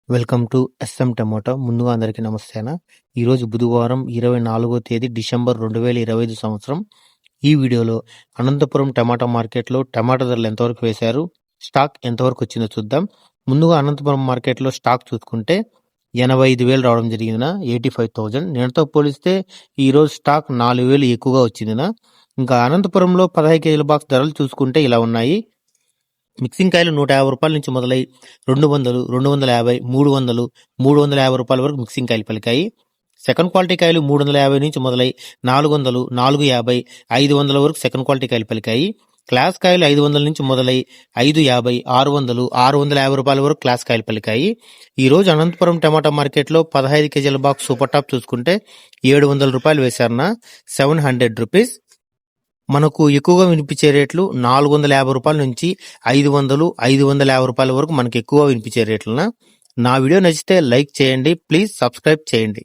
Welcome to S M tomato. ముందుగా అందరికీ నమస్తేనా. ఈరోజు బుధవారం 24వ తేదీ డిసెంబర్ 2025 సంవత్సరం. ఈ వీడియోలో అనంతపురం టమాటా మార్కెట్లో టమాటా ధరలు ఎంతవరకు వేశారు, స్టాక్ ఎంతవరకు వచ్చిందో చూద్దాం. ముందుగా అనంతపురం మార్కెట్లో స్టాక్ చూసుకుంటే 85,000 రావడం జరిగిందిన, 85,000. నిన్నతో పోలిస్తే ఈరోజు స్టాక్ 4,000 ఎక్కువగా వచ్చిందిన. ఇంకా అనంతపురంలో 15 కేజీల బాక్స్ ధరలు చూసుకుంటే ఇలా ఉన్నాయి. మిక్సింగ్ కాయలు 150 రూపాయల నుంచి మొదలై 200, 250, 300, 350 రూపాయల వరకు మిక్సింగ్ కాయలు పలికాయి. సెకండ్ క్వాలిటీ కాయలు 350 నుంచి మొదలై 400, 450, 500 వరకు సెకండ్ క్వాలిటీ కాయలు పలికాయి. క్లాస్ కాయలు 500 నుంచి మొదలై 550, 600, 650 రూపాయల వరకు క్లాస్ కాయలు పలికాయి. ఈ రోజు అనంతపురం టమాటా మార్కెట్లో 15 కేజీల బాక్స్ సూపర్ టాప్ చూసుకుంటే 700 రూపాయలు వేశారన, 700 రూపీస్. మనకు ఎక్కువగా వినిపించే రేట్లు 450 రూపాయల నుంచి 500, 550 రూపాయల వరకు మనకు ఎక్కువ వినిపించే రేట్లన. నా వీడియో నచ్చితే లైక్ చేయండి, ప్లీజ్ సబ్స్క్రైబ్ చేయండి.